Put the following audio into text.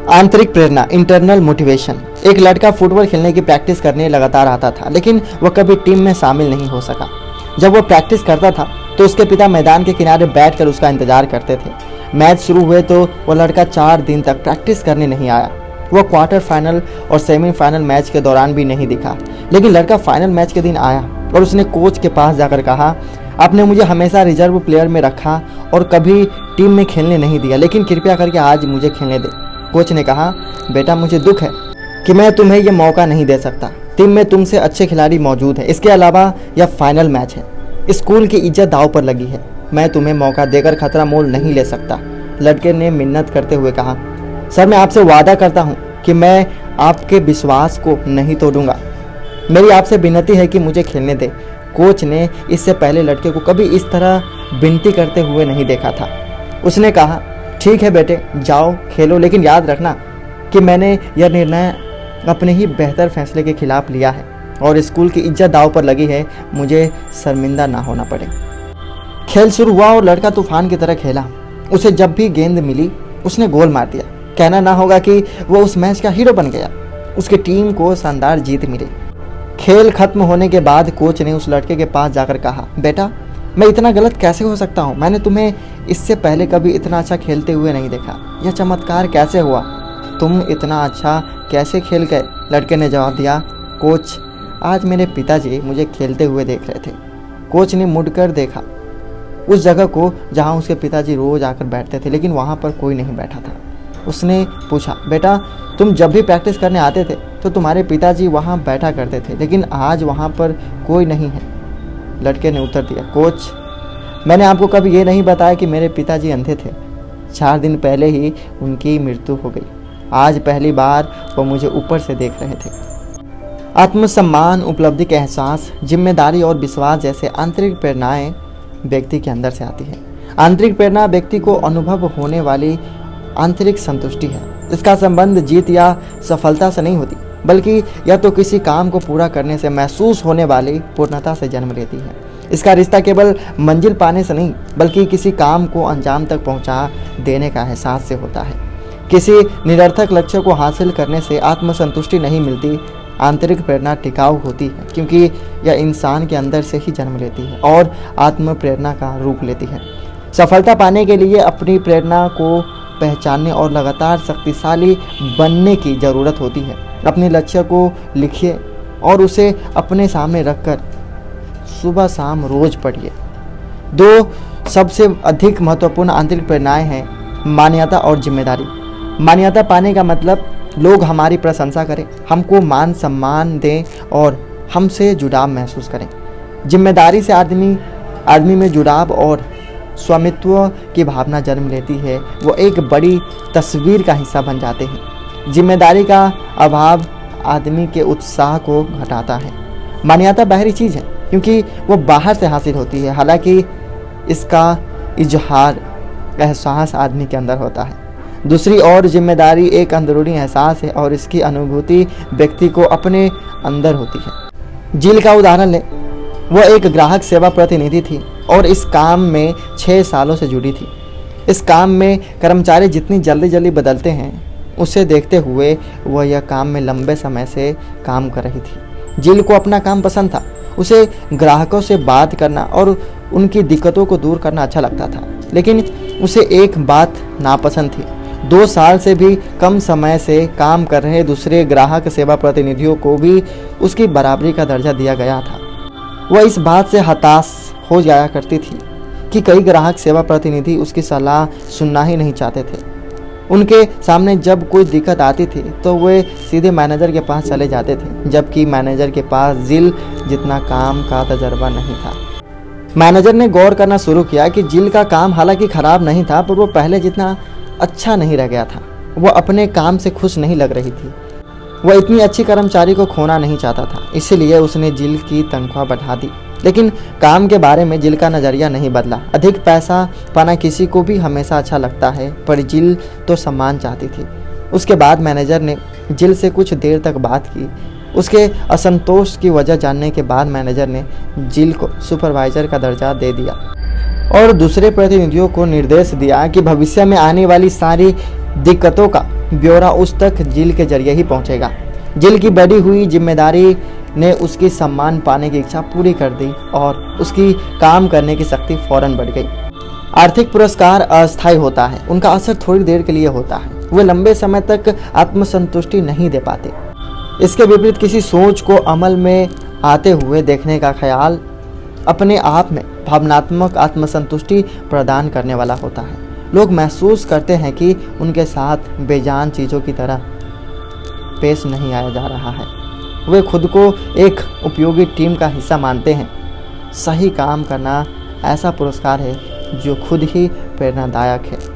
आंतरिक प्रेरणा, internal motivation. एक लड़का फुटबॉल खेलने की प्रैक्टिस करने लगातार आता था, लेकिन वह कभी टीम में शामिल नहीं हो सका। जब वह प्रैक्टिस करता था तो उसके पिता मैदान के किनारे बैठकर उसका इंतजार करते थे। मैच शुरू हुए तो वह लड़का 4 दिन तक प्रैक्टिस करने नहीं आया। वह क्वार्टर फाइनल और सेमीफाइनल मैच के दौरान भी नहीं दिखा, लेकिन लड़का फाइनल मैच के दिन आया और उसने कोच के पास जाकर कहा, आपने मुझे हमेशा रिजर्व प्लेयर में रखा और कभी टीम में खेलने नहीं दिया, लेकिन कृपया करके आज मुझे खेलने दे। कोच ने कहा, बेटा मुझे दुख है कि मैं तुम्हें यह मौका नहीं दे सकता। टीम में तुमसे अच्छे खिलाड़ी मौजूद हैं। इसके अलावा यह फाइनल मैच है, स्कूल की इज्जत दांव पर लगी है। मैं तुम्हें मौका देकर खतरा मोल नहीं ले सकता। लड़के ने मिन्नत करते हुए कहा, सर मैं आपसे वादा करता हूँ कि मैं आपके विश्वास को नहीं तोड़ूंगा। मेरी आपसे विनती है कि मुझे खेलने दे। कोच ने इससे पहले लड़के को कभी इस तरह विनती करते हुए नहीं देखा था। उसने कहा, ठीक है बेटे, जाओ खेलो, लेकिन याद रखना कि मैंने यह निर्णय अपने ही बेहतर फैसले के खिलाफ लिया है और स्कूल की इज्जत दांव पर लगी है। मुझे शर्मिंदा ना होना पड़े। खेल शुरू हुआ और लड़का तूफान की तरह खेला। उसे जब भी गेंद मिली उसने गोल मार दिया। कहना ना होगा कि वो उस मैच का हीरो बन गया। उसकी टीम को शानदार जीत मिली। खेल खत्म होने के बाद कोच ने उस लड़के के पास जाकर कहा, बेटा मैं इतना गलत कैसे हो सकता हूँ? मैंने तुम्हें इससे पहले कभी इतना अच्छा खेलते हुए नहीं देखा। यह चमत्कार कैसे हुआ? तुम इतना अच्छा कैसे खेल गए? लड़के ने जवाब दिया, कोच आज मेरे पिताजी मुझे खेलते हुए देख रहे थे। कोच ने मुड़कर देखा उस जगह को जहाँ उसके पिताजी रोज आकर बैठते थे, लेकिन वहाँ पर कोई नहीं बैठा था। उसने पूछा, बेटा तुम जब भी प्रैक्टिस करने आते थे तो तुम्हारे पिताजी वहाँ बैठा करते थे, लेकिन आज वहाँ पर कोई नहीं है। लड़के ने उत्तर दिया, कोच मैंने आपको कभी ये नहीं बताया कि मेरे पिताजी अंधे थे। 4 दिन पहले ही उनकी मृत्यु हो गई। आज पहली बार वो मुझे ऊपर से देख रहे थे। आत्मसम्मान, उपलब्धि का एहसास, जिम्मेदारी और विश्वास जैसे आंतरिक प्रेरणाएं व्यक्ति के अंदर से आती है। आंतरिक प्रेरणा व्यक्ति को अनुभव होने वाली आंतरिक संतुष्टि है। इसका संबंध जीत या सफलता से नहीं होती, बल्कि या तो किसी काम को पूरा करने से महसूस होने वाली पूर्णता से जन्म लेती है। इसका रिश्ता केवल मंजिल पाने से नहीं, बल्कि किसी काम को अंजाम तक पहुंचा देने का एहसास से होता है। किसी निरर्थक लक्ष्य को हासिल करने से आत्मसंतुष्टि नहीं मिलती। आंतरिक प्रेरणा टिकाऊ होती है क्योंकि यह इंसान के अंदर से ही जन्म लेती है और आत्म प्रेरणा का रूप लेती है। सफलता पाने के लिए अपनी प्रेरणा को पहचानने और लगातार शक्तिशाली बनने की ज़रूरत होती है। अपने लक्ष्य को लिखिए और उसे अपने सामने रखकर सुबह शाम रोज पढ़िए। 2 सबसे अधिक महत्वपूर्ण आंतरिक प्रेरणाएं हैं, मान्यता और जिम्मेदारी। मान्यता पाने का मतलब लोग हमारी प्रशंसा करें, हमको मान सम्मान दें और हमसे जुड़ाव महसूस करें। जिम्मेदारी से आदमी में जुड़ाव और स्वामित्व की भावना जन्म लेती है। वो एक बड़ी तस्वीर का हिस्सा बन जाते हैं। जिम्मेदारी का अभाव आदमी के उत्साह को घटाता है। मान्यता बाहरी चीज़ है क्योंकि वो बाहर से हासिल होती है, हालांकि इसका इजहार एहसास आदमी के अंदर होता है। दूसरी ओर जिम्मेदारी एक अंदरूनी एहसास है और इसकी अनुभूति व्यक्ति को अपने अंदर होती है। जिल का उदाहरण लें, वह एक ग्राहक सेवा प्रतिनिधि थी और इस काम में 6 सालों से जुड़ी थी। इस काम में कर्मचारी जितनी जल्दी बदलते हैं, उसे देखते हुए वह यह काम में लंबे समय से काम कर रही थी। जिल को अपना काम पसंद था। उसे ग्राहकों से बात करना और उनकी दिक्कतों को दूर करना अच्छा लगता था, लेकिन उसे एक बात नापसंद थी। 2 साल से भी कम समय से काम कर रहे दूसरे ग्राहक सेवा प्रतिनिधियों को भी उसकी बराबरी का दर्जा दिया गया था। वह इस बात से हताश हो जाया करती थी कि कई ग्राहक सेवा प्रतिनिधि उसकी सलाह सुनना ही नहीं चाहते थे। उनके सामने जब कोई दिक्कत आती थी तो वे सीधे मैनेजर के पास चले जाते थे, जबकि मैनेजर के पास जिल जितना काम का तजर्बा नहीं था। मैनेजर ने गौर करना शुरू किया कि जिल का काम हालांकि खराब नहीं था, पर वो पहले जितना अच्छा नहीं रह गया था। वह अपने काम से खुश नहीं लग रही थी। वह इतनी अच्छी कर्मचारी को खोना नहीं चाहता था, इसलिए उसने जिल की तनख्वाह बढ़ा दी। लेकिन काम के बारे में जिल का नज़रिया नहीं बदला। अधिक पैसा पाना किसी को भी हमेशा अच्छा लगता है, पर जिल तो सम्मान चाहती थी। उसके बाद मैनेजर ने जिल से कुछ देर तक बात की। उसके असंतोष की वजह जानने के बाद मैनेजर ने जिल को सुपरवाइजर का दर्जा दे दिया और दूसरे प्रतिनिधियों को निर्देश दिया कि भविष्य में आने वाली सारी दिक्कतों का ब्यौरा उस तक जिल के जरिए ही पहुंचेगा। जिल की बढ़ी हुई जिम्मेदारी ने उसकी सम्मान पाने की इच्छा पूरी कर दी और उसकी काम करने की शक्ति फौरन बढ़ गई। आर्थिक पुरस्कार अस्थायी होता है, उनका असर थोड़ी देर के लिए होता है, वे लंबे समय तक आत्मसंतुष्टि नहीं दे पाते। इसके विपरीत किसी सोच को अमल में आते हुए देखने का ख्याल अपने आप में भावनात्मक आत्मसंतुष्टि प्रदान करने वाला होता है। लोग महसूस करते हैं कि उनके साथ बेजान चीज़ों की तरह पेश नहीं आया जा रहा है। वे खुद को एक उपयोगी टीम का हिस्सा मानते हैं। सही काम करना ऐसा पुरस्कार है जो खुद ही प्रेरणादायक है।